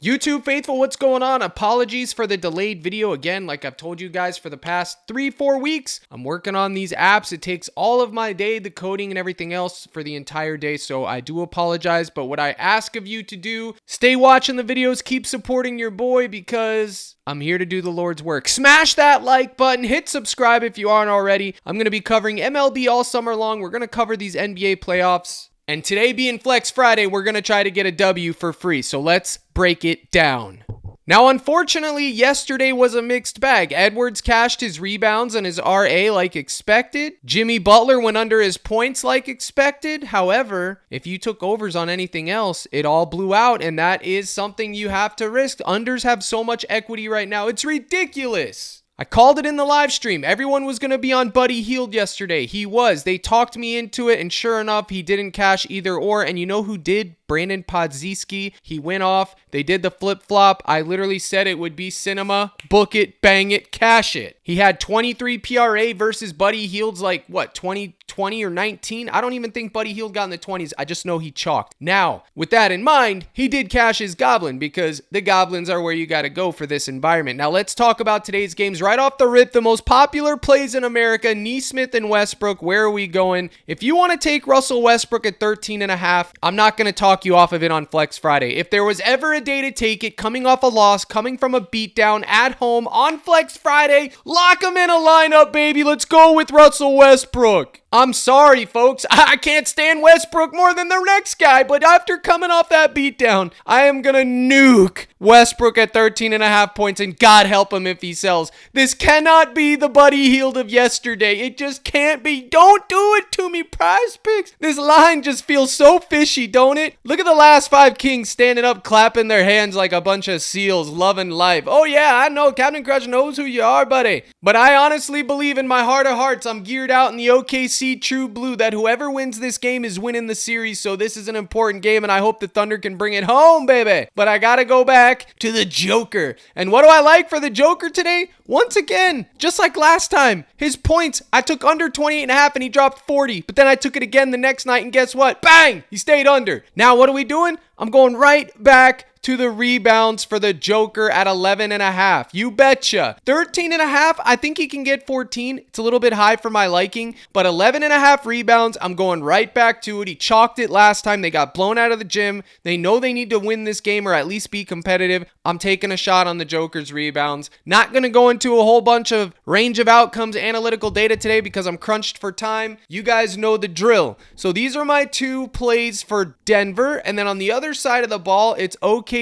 YouTube faithful, what's going on? Apologies for the delayed video. Again, like I've told you guys for the past 3-4 weeks, I'm working on these apps. It takes all of my day, the coding and everything else for the entire day. So I do apologize. But what I ask of you to do, stay watching the videos, keep supporting your boy because I'm here to do the Lord's work. Smash that like button, hit subscribe if you aren't already. I'm going to be covering MLB all summer long. We're going to cover these NBA playoffs. And today being Flex Friday, we're going to try to get a W for free. So let's break it down. Now, unfortunately, yesterday was a mixed bag. Edwards cashed his rebounds and his RA like expected. Jimmy Butler went under his points like expected. However, if you took overs on anything else, it all blew out, and that is something you have to risk. Unders have so much equity right now. It's ridiculous. I called it in the live stream. Everyone was going to be on Buddy Hield yesterday. He was. They talked me into it, and sure enough, he didn't cash either or. And you know who did? Brandon Podziemski. He went off. They did the flip-flop. I literally said it would be cinema. Book it, bang it, cash it. He had 23 PRA versus Buddy Hield's like, what, 20 or 19? I don't even think Buddy Hield got in the 20s. I just know he chalked. Now, with that in mind, he did cash his Goblin because the Goblins are where you got to go for this environment. Now, let's talk about today's games. Right off the rip, the most popular plays in America, Nesmith and Westbrook. Where are we going? If you want to take Russell Westbrook at 13.5, I'm not going to talk you off of it on Flex Friday. If there was ever a day to take it, coming off a loss, coming from a beatdown at home on Flex Friday, lock him in a lineup, baby. Let's go with Russell Westbrook. I'm sorry, folks. I can't stand Westbrook more than the next guy, but after coming off that beatdown, I am going to nuke Westbrook at 13.5 points, and God help him if he sells. This cannot be the Buddy Hield of yesterday. It just can't be. Don't do it to me, PrizePicks. This line just feels so fishy, don't it? Look at the last 5 kings standing up, clapping their hands like a bunch of seals, loving life. Oh yeah, I know Captain Crush knows who you are, buddy. But I honestly believe in my heart of hearts, I'm geared out in the OKC True Blue that whoever wins this game is winning the series. So this is an important game, and I hope the Thunder can bring it home, baby. But I gotta go back to the Joker. And what do I like for the Joker today? Once again, just like last time, his points, I took under 28.5 and he dropped 40. But then I took it again the next night, and guess what? Bang! He stayed under. Now what are we doing? I'm going right back to the rebounds for the Joker at 11.5. You betcha. 13.5, I think he can get 14. It's a little bit high for my liking, but 11.5 rebounds, I'm going right back to it. He chalked it last time. They got blown out of the gym. They know they need to win this game or at least be competitive. I'm taking a shot on the Joker's rebounds. Not going to go into a whole bunch of range of outcomes, analytical data today because I'm crunched for time. You guys know the drill. So these are my 2 plays for Denver, and then on the other side of the ball, it's OKC.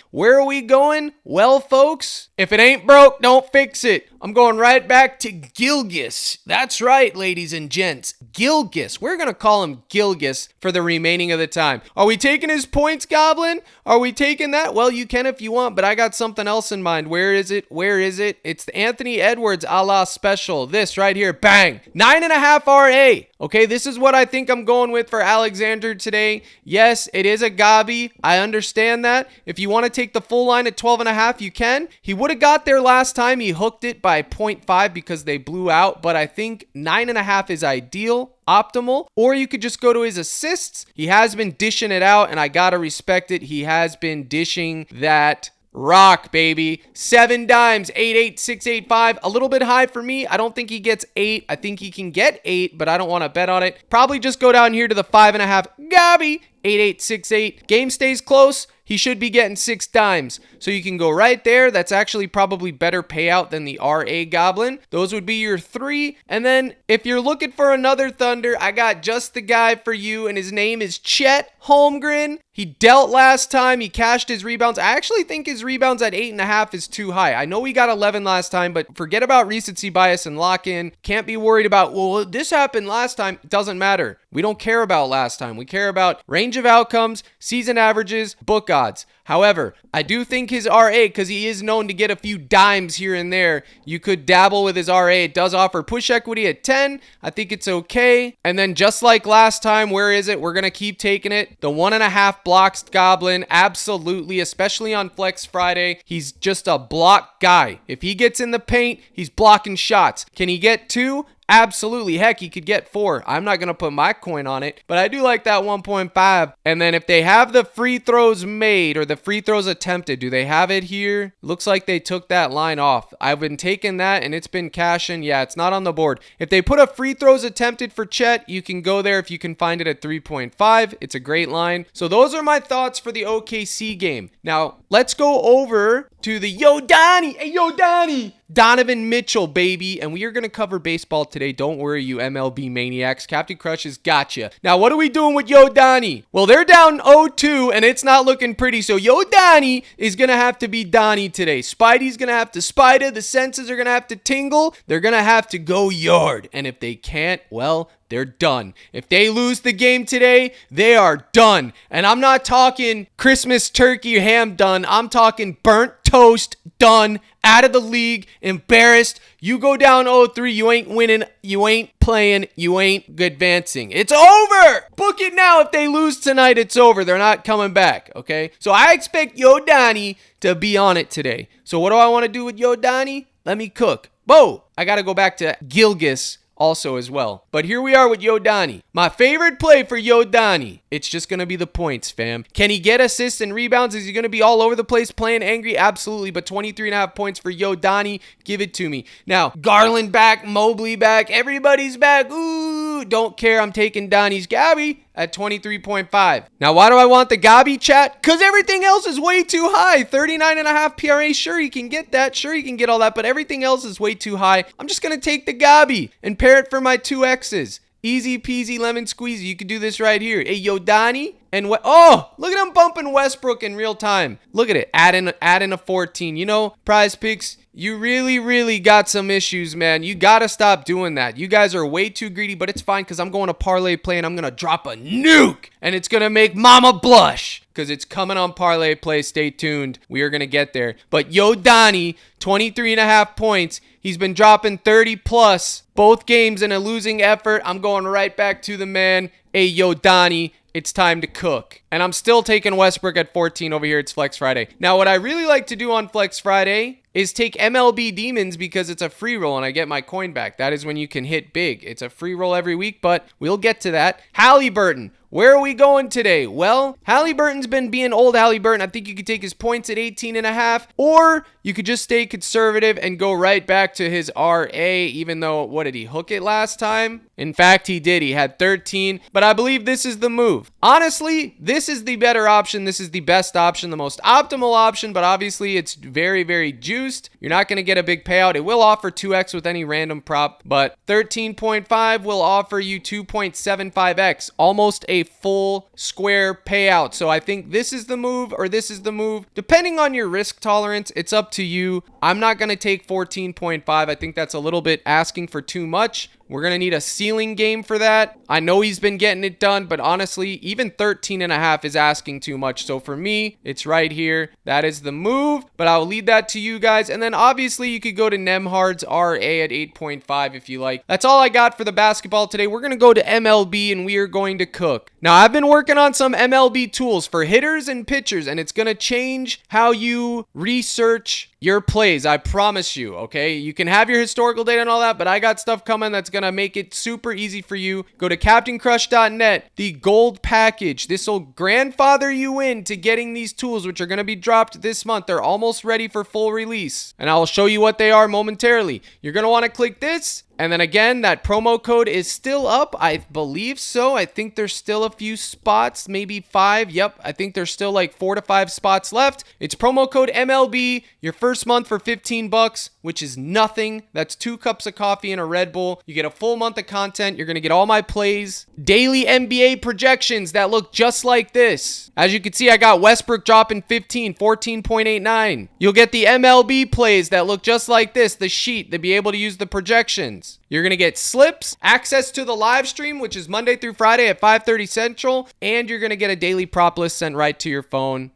Where are we going? Well, folks, if it ain't broke, don't fix it. I'm going right back to Gilgeous. That's right, ladies and gents. Gilgeous. We're going to call him Gilgeous for the remaining of the time. Are we taking his points, Goblin? Are we taking that? Well, you can if you want, but I got something else in mind. Where is it? Where is it? It's the Anthony Edwards a la special. This right here. Bang. 9.5 RA. Okay, this is what I think I'm going with for Alexander today. Yes, it is a Gabi. I understand that. If you want to take the full line at 12.5, you can. He would have got there last time. He hooked it by 0.5 because they blew out, but I think 9.5 is ideal, optimal. Or you could just go to his assists. He has been dishing it out, and I gotta respect it. He has been dishing that rock, baby. 7 dimes, 8, 6, 8, 5. A little bit high for me. I don't think he gets 8. I think he can get 8, but I don't want to bet on it. Probably just go down here to the 5.5. Gabi. 8, 6, 8. Game stays close. He should be getting 6 dimes. So you can go right there. That's actually probably better payout than the RA Goblin. Those would be your 3. And then if you're looking for another Thunder, I got just the guy for you, and his name is Chet Holmgren. He dealt last time. He cashed his rebounds. I actually think his rebounds at 8.5 is too high. I know he got 11 last time, but forget about recency bias and lock in. Can't be worried about, well, this happened last time. It doesn't matter. We don't care about last time. We care about range of outcomes, season averages, book odds. However, I do think his RA, because he is known to get a few dimes here and there, you could dabble with his RA. It does offer push equity at 10. I think it's okay. And then just like last time, where is it? We're going to keep taking it. The 1.5 blocks Goblin, absolutely, especially on Flex Friday. He's just a block guy. If he gets in the paint, he's blocking shots. Can he get 2? Absolutely. Heck, he could get 4. I'm not going to put my coin on it, but I do like that 1.5. And then if they have the free throws made or the free throws attempted, do they have it here? Looks like they took that line off. I've been taking that and it's been cashing. Yeah, it's not on the board. If they put a free throws attempted for Chet, you can go there if you can find it at 3.5. It's a great line. So those are my thoughts for the OKC game. Now, let's go over to the Yo Donnie. Hey, Yo Donnie. Donovan Mitchell, baby. And we are going to cover baseball today. Don't worry, you MLB maniacs. Captain Crush has got you. Now, what are we doing with Yo Donnie? Well, they're down 0-2, and it's not looking pretty. So Yo Donnie is going to have to be Donnie today. Spidey's going to have to spider. The senses are going to have to tingle. They're going to have to go yard. And if they can't, well, they're done. If they lose the game today, they are done. And I'm not talking Christmas turkey ham done. I'm talking burnt toast done. Out of the league, embarrassed. You go down 0-3, you ain't winning, you ain't playing, you ain't advancing. It's over. Book it now. If they lose tonight, it's over. They're not coming back, okay? So I expect Yo Donnie to be on it today. So what do I want to do with Yo Donnie? Let me cook. Whoa, I got to go back to Gilgis also as well. But here we are with Yo Donnie. My favorite play for Yo Donnie. It's just going to be the points, fam. Can he get assists and rebounds? Is he going to be all over the place playing angry? Absolutely. But 23.5 points for Yo Donnie. Give it to me. Now, Garland back, Mobley back. Everybody's back. Ooh, don't care. I'm taking Donnie's Gabby at 23.5. Now, why do I want the Gabi chat? Because everything else is way too high. 39.5 PRA. Sure, he can get that. Sure, he can get all that. But everything else is way too high. I'm just going to take the Gabi and pair it for my 2Xs. Easy peasy lemon squeezy. You can do this right here. Hey, Yo Donnie. And oh, look at him bumping Westbrook in real time. Look at it. Add in a 14. You know, Prize Picks, you really got some issues, man. You got to stop doing that. You guys are way too greedy, but it's fine because I'm going to parlay play and I'm going to drop a nuke. And it's going to make mama blush because it's coming on parlay play. Stay tuned. We are going to get there. But Yo Donnie, 23.5 points. He's been dropping 30 plus both games in a losing effort. I'm going right back to the man. Hey, Yo Donnie. It's time to cook. And I'm still taking Westbrook at 14 over here. It's Flex Friday. Now, what I really like to do on Flex Friday is take MLB Demons because it's a free roll and I get my coin back. That is when you can hit big. It's a free roll every week, but we'll get to that. Haliburton. Where are we going today? Well, Haliburton's been being old Haliburton. I think you could take his points at 18.5, or you could just stay conservative and go right back to his RA, even though, what did he hook it last time? In fact, he did. He had 13, but I believe this is the move. Honestly, this is the better option. This is the best option, the most optimal option, but obviously it's very juiced. You're not going to get a big payout. It will offer 2x with any random prop, but 13.5 will offer you 2.75x, almost a full square payout. So I think this is the move or this is the move. Depending on your risk tolerance, it's up to you. I'm not going to take 14.5. I think that's a little bit asking for too much. We're going to need a ceiling game for that. I know he's been getting it done, but honestly, even 13.5 is asking too much. So for me, it's right here. That is the move, but I'll leave that to you guys. And then obviously you could go to Nemhard's RA at 8.5 if you like. That's all I got for the basketball today. We're going to go to MLB and we are going to cook. Now, I've been working on some MLB tools for hitters and pitchers, and it's going to change how you research your plays. I promise you, okay? You can have your historical data and all that, but I got stuff coming that's going to make it super easy for you. Go to CaptainCrush.net, the gold package. This will grandfather you in to getting these tools, which are going to be dropped this month. They're almost ready for full release, and I'll show you what they are momentarily. You're going to want to click this. And then again, that promo code is still up. I believe so. I think there's still a few spots, maybe 5. Yep, I think there's still like 4 to 5 spots left. It's promo code MLB, your first month for $15, which is nothing. That's 2 cups of coffee and a Red Bull. You get a full month of content. You're going to get all my plays, daily NBA projections that look just like this. As you can see, I got Westbrook dropping 15, 14.89. You'll get the MLB plays that look just like this, the sheet, to be able to use the projections. You're going to get slips, access to the live stream, which is Monday through Friday at 5:30 Central, and you're going to get a daily prop list sent right to your phone.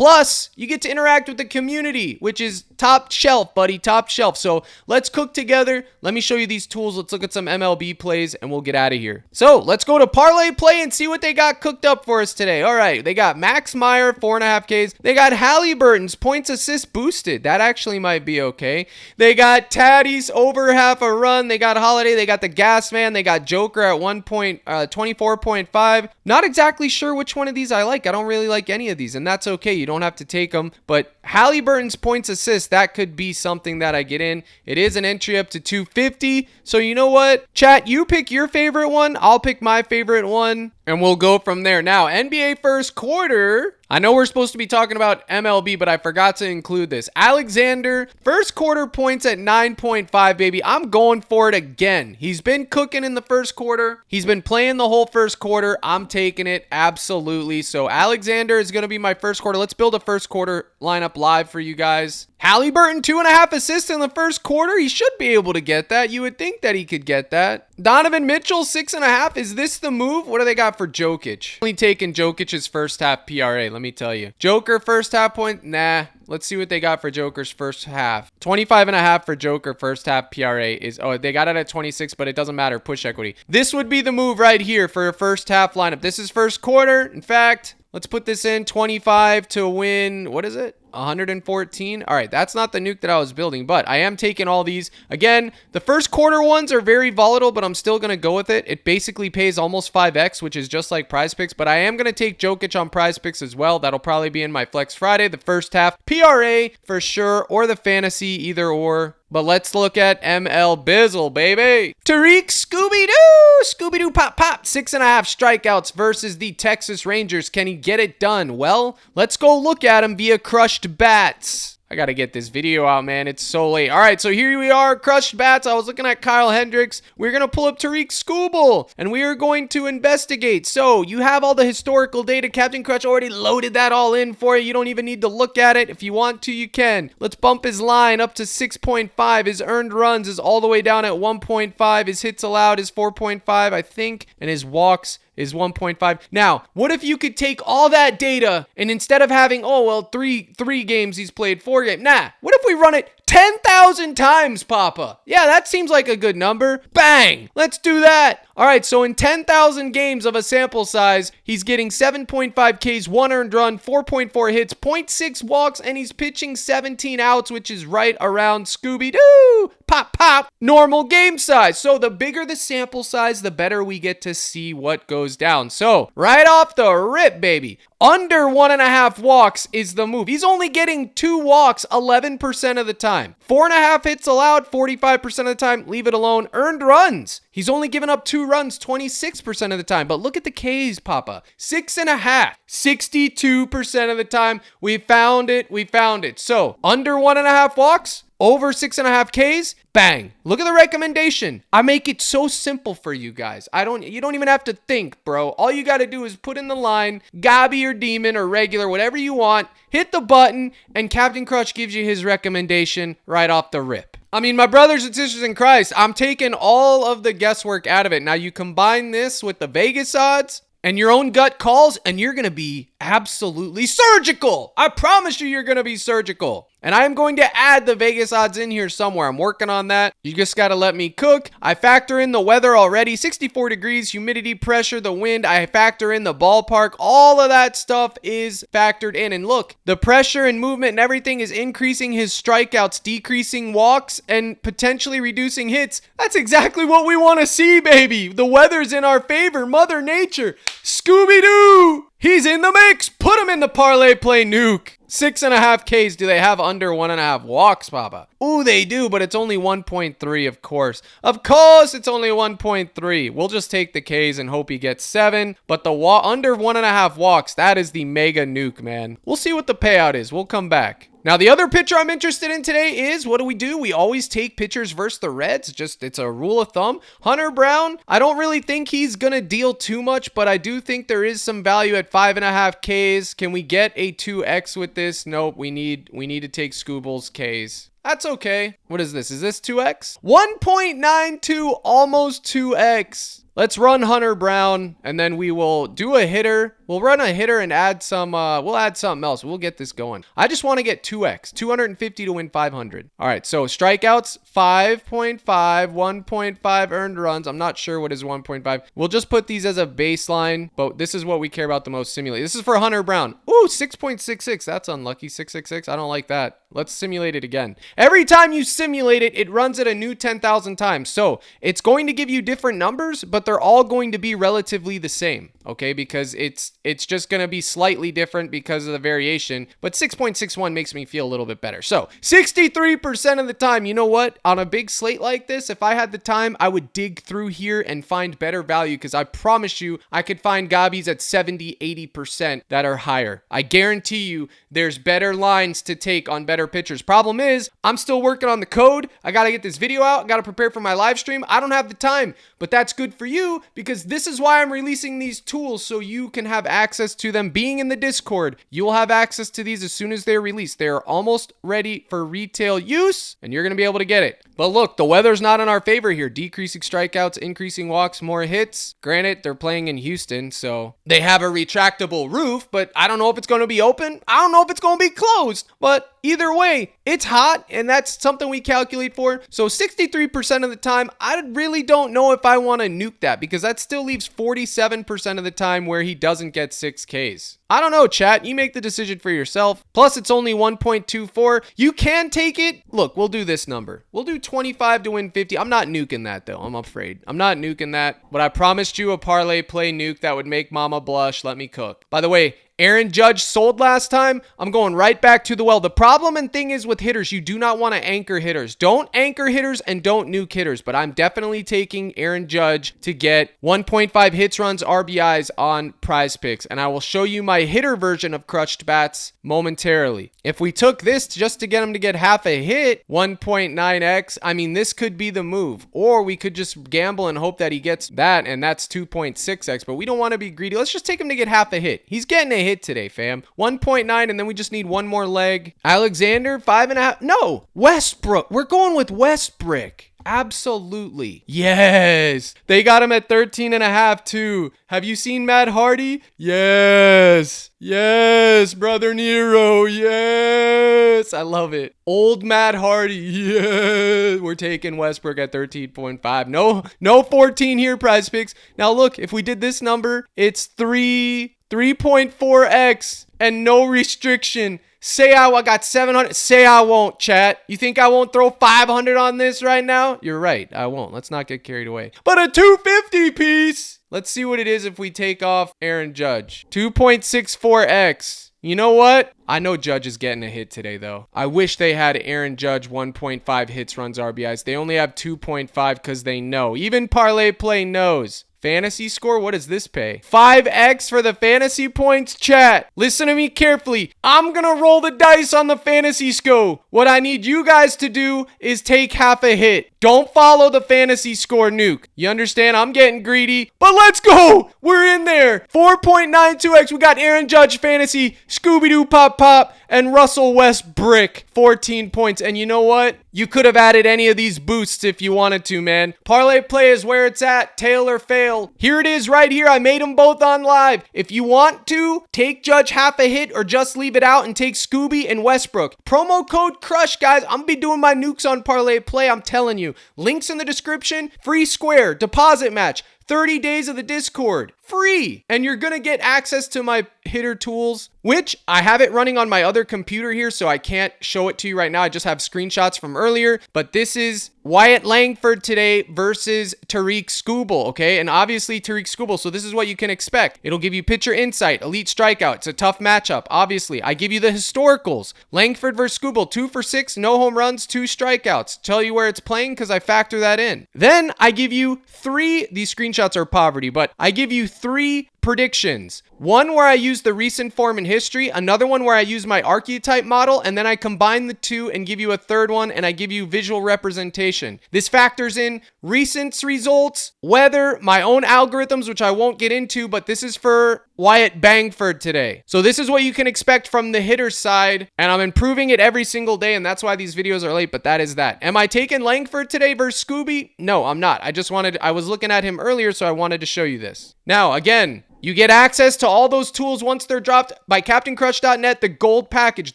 Plus, you get to interact with the community, which is top shelf, buddy, top shelf. So let's cook together. Let me show you these tools. Let's look at some MLB plays and we'll get out of here. So let's go to ParlayPlay and see what they got cooked up for us today. All right, they got Max Meyer, 4.5Ks. They got Haliburton's points assist boosted. That actually might be okay. They got Tatis over half a run. They got Holiday. They got the Gas Man. They got Joker at 24.5. Not exactly sure which one of these I like. I don't really like any of these, and that's okay. You don't have to take them. But Haliburton's points assist, that could be something that I get in. It is an entry up to 250. So you know what? Chat, you pick your favorite one. I'll pick my favorite one, and we'll go from there. Now, NBA first quarter. I know we're supposed to be talking about MLB, but I forgot to include this. Alexander, first quarter points at 9.5, baby. I'm going for it again. He's been cooking in the first quarter. He's been playing the whole first quarter. I'm taking it, absolutely. So Alexander is going to be my first quarter. Let's build a first quarter lineup live for you guys. Haliburton, 2.5 assists in the first quarter. He should be able to get that. You would think that he could get that. Donovan Mitchell, 6.5. Is this the move? What do they got for Jokic? Only taking Jokic's first half PRA, let me tell you. Joker, first half point? Nah. Let's see what they got for Joker's first half. 25.5 for Joker first half PRA is, oh, they got it at 26, but it doesn't matter. Push equity. This would be the move right here for a first half lineup. This is first quarter. In fact, let's put this in 25 to win. What is it? 114. All right, that's not the nuke that I was building, but I am taking all these. Again, the first quarter ones are very volatile, but I'm still going to go with it. It basically pays almost 5x, which is just like PrizePicks, but I am going to take Jokic on PrizePicks as well. That'll probably be in my Flex Friday, the first half. PRA for sure, or the fantasy, either or. But let's look at ML Bizzle, baby. Tariq Scooby-Doo. Scooby-Doo pop pop. 6.5 strikeouts versus the Texas Rangers. Can he get it done? Well, let's go look at him via crushed bats. I got to get this video out, man. It's so late. All right, so here we are, crushed bats. I was looking at Kyle Hendricks. We're going to pull up Tariq Scooble, and we are going to investigate. So you have all the historical data. Captain Crutch already loaded that all in for you. You don't even need to look at it. If you want to, you can. Let's bump his line up to 6.5. His earned runs is all the way down at 1.5. His hits allowed is 4.5, I think, and his walks is 1.5. Now, what if you could take all that data and instead of having, oh, well, three games he's played, 4 games. Nah, what if we run it 10,000 times, Papa? Yeah, that seems like a good number. Bang! Let's do that. All right, so in 10,000 games of a sample size, he's getting 7.5 Ks, 1 earned run, 4.4 hits, 0.6 walks, and he's pitching 17 outs, which is right around Scooby-Doo. Pop, pop. Normal game size. So the bigger the sample size, the better we get to see what goes down. So right off the rip, baby, under 1.5 walks is the move. He's only getting 2 walks 11% of the time. 4.5 hits allowed 45% of the time. Leave it alone. Earned runs. He's only given up 2 runs 26% of the time. But look at the Ks, Papa. 6.5. 62% of the time. We found it. We found it. So under 1.5 walks, over 6.5 Ks, bang. Look at the recommendation. I make it so simple for you guys. You don't even have to think, bro. All you got to do is put in the line, Gabby or Demon or regular, whatever you want, hit the button, and Captain Crutch gives you his recommendation right off the rip. I mean, my brothers and sisters in Christ, I'm taking all of the guesswork out of it. Now, you combine this with the Vegas odds and your own gut calls, and you're going to be absolutely surgical. I promise you, you're going to be surgical. And I am going to add the Vegas odds in here somewhere. I'm working on that. You just got to let me cook. I factor in the weather already. 64 degrees, humidity, pressure, the wind. I factor in the ballpark. All of that stuff is factored in. And look, the pressure and movement and everything is increasing his strikeouts, decreasing walks, and potentially reducing hits. That's exactly what we want to see, baby. The weather's in our favor. Mother Nature. Scooby-Doo. He's in the mix. Put him in the parlay play nuke. 6.5 Ks. Do they have under 1.5 walks, Papa? Ooh, they do, but it's only 1.3, of course. Of course, it's only 1.3. We'll just take the Ks and hope he gets 7. But the under 1.5 walks, that is the mega nuke, man. We'll see what the payout is. We'll come back. Now, the other pitcher I'm interested in today is, what do? We always take pitchers versus the Reds. It's a rule of thumb. Hunter Brown, I don't really think he's going to deal too much, but I do think there is some value at 5.5 Ks. Can we get a 2x with this? Nope, we need to take Scooble's Ks. That's okay. What is this? Is this 2x? 1.92, almost 2x. Let's run Hunter Brown, and then we will do a hitter. We'll run a hitter and add some, we'll add something else. We'll get this going. I just want to get 2x, 250 to win 500. All right, so strikeouts, 5.5, 1.5 earned runs. I'm not sure what is 1.5. We'll just put these as a baseline, but this is what we care about the most. Simulate. This is for Hunter Brown. Ooh, 6.66. That's unlucky. 666. I don't like that. Let's simulate it again. Every time you simulate it, it runs at a new 10,000 times. So it's going to give you different numbers, but they're all going to be relatively the same, okay? Because it's just going to be slightly different because of the variation, but 6.61 makes me feel a little bit better. So 63% of the time, you know what? On a big slate like this, if I had the time, I would dig through here and find better value, because I promise you, I could find Gabbies at 70, 80% that are higher. I guarantee you there's better lines to take on better pitchers. Problem is, I'm still working on the code. I got to get this video out. I got to prepare for my live stream. I don't have the time, but that's good for you, because this is why I'm releasing these tools, so you can have access to them. Being in the Discord, you will have access to these as soon as they're released. They're almost ready for retail use, and you're going to be able to get it. But look, the weather's not in our favor here. Decreasing strikeouts, increasing walks, more hits. Granted, they're playing in Houston, so they have a retractable roof, but I don't know if it's going to be open. I don't know if it's going to be closed, but either way, it's hot, and that's something we calculate for. So 63% of the time, I really don't know if I want to nuke that, because that still leaves 47% of the time where he doesn't get 6Ks. I don't know, chat. You make the decision for yourself. Plus, it's only 1.24. You can take it. Look, we'll do this number. We'll do 25 to win 50. I'm not nuking that, though. I'm afraid. I'm not nuking that. But I promised you a parlay play nuke that would make mama blush. Let me cook. By the way, Aaron Judge sold last time. I'm going right back to the well. The problem and thing is with hitters, you do not want to anchor hitters. Don't anchor hitters and don't nuke hitters. But I'm definitely taking Aaron Judge to get 1.5 hits, runs, RBIs on PrizePicks. And I will show you my hitter version of crushed bats momentarily. If we took this just to get him to get half a hit, 1.9x, I mean, this could be the move. Or we could just gamble and hope that he gets that, and that's 2.6x. But we don't want to be greedy. Let's just take him to get half a hit. He's getting a hit today, fam. 1.9, and then we just need one more leg. Alexander, 5.5. No, Westbrook. We're going with Westbrook. Absolutely. Yes. They got him at 13.5 too. Have you seen Matt Hardy? Yes. Yes, brother Nero. Yes. I love it. Old Matt Hardy. Yes. We're taking Westbrook at 13.5. No 14 here, PrizePicks. Now look, if we did this number, it's 3.4x and no restriction. Say I got 700. Say I won't, chat. You think I won't throw 500 on this right now? You're right. I won't. Let's not get carried away. But a 250 piece. Let's see what it is if we take off Aaron Judge. 2.64x. You know what? I know Judge is getting a hit today, though. I wish they had Aaron Judge 1.5 hits, runs, RBIs. They only have 2.5 because they know. Even ParlayPlay knows. Fantasy score? What does this pay? 5x for the fantasy points? Chat, listen to me carefully. I'm gonna roll the dice on the fantasy score. What I need you guys to do is take half a hit. Don't follow the fantasy score nuke. You understand? I'm getting greedy, but let's go. We're in there. 4.92x. We got Aaron Judge fantasy, Scooby-Doo pop pop, and Russell Westbrook, 14 points. And you know what? You could have added any of these boosts if you wanted to, man. Parlay play is where it's at. Tail or fail. Here it is right here. I made them both on live. If you want to, take Judge half a hit or just leave it out and take Scooby and Westbrook. Promo code CRUSH, guys. I'm going to be doing my nukes on Parlay Play. I'm telling you. Links in the description. Free square. Deposit match. 30 days of the Discord. Free. And you're going to get access to my hitter tools, which I have it running on my other computer here, so I can't show it to you right now. I just have screenshots from earlier. But this is Wyatt Langford today versus Tariq Skubal, okay? And obviously Tariq Skubal, so this is what you can expect. It'll give you pitcher insight, elite strikeout. It's a tough matchup, obviously. I give you the historicals. Langford versus Skubal, 2 for 6, no home runs, 2 strikeouts. Tell you where it's playing because I factor that in. Then I give you 3, these screenshots are poverty, but I give you 3 predictions. One where I use the recent form and history, another one where I use my archetype model, and then I combine the two and give you a third one, and I give you visual representation. This factors in recent results, weather, my own algorithms, which I won't get into, but this is for Wyatt Bangford today. So this is what you can expect from the hitter side, and I'm improving it every single day, and that's why these videos are late, but that is that. Am I taking Langford today versus Scooby? No, I'm not. I was looking at him earlier, so I wanted to show you this. Now, again, you get access to all those tools once they're dropped by CaptainCrush.net, the gold package.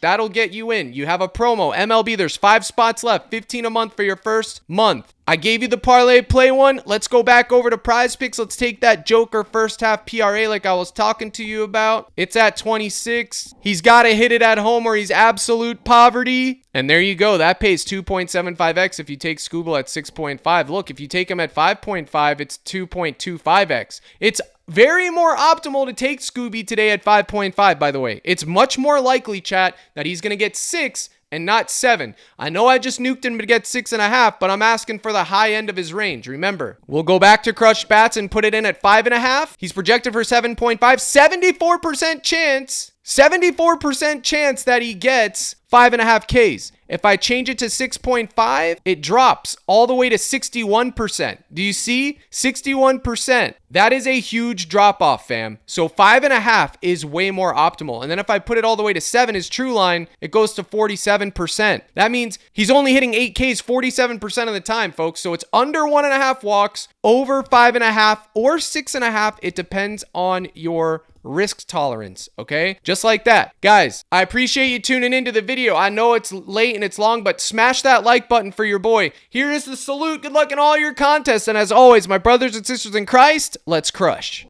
That'll get you in. You have a promo. MLB, there's 5 spots left. $15 a month for your first month. I gave you the parlay play one. Let's go back over to PrizePicks. Let's take that Joker first half PRA like I was talking to you about. It's at 26. He's got to hit it at home or he's absolute poverty. And there you go. That pays 2.75x if you take Scooble at 6.5. Look, if you take him at 5.5, it's 2.25x. It's very more optimal to take Scooby today at 5.5, by the way. It's much more likely, chat, that he's going to get 6 and not 7. I know I just nuked him to get 6.5, but I'm asking for the high end of his range. Remember, we'll go back to Crushed Bats and put it in at 5.5. He's projected for 7.5. 74% chance. 74% chance that he gets 5.5 Ks. If I change it to 6.5, it drops all the way to 61%. Do you see? 61%. That is a huge drop off, fam. So 5.5 is way more optimal. And then if I put it all the way to 7, his true line, it goes to 47%. That means he's only hitting 8 Ks 47% of the time, folks. So it's under 1.5 walks, over 5.5 or 6.5. It depends on your risk tolerance, okay? Just like that. Guys, I appreciate you tuning into the video. I know it's late and it's long, but smash that like button for your boy. Here is the salute. Good luck in all your contests. And as always, my brothers and sisters in Christ, let's crush.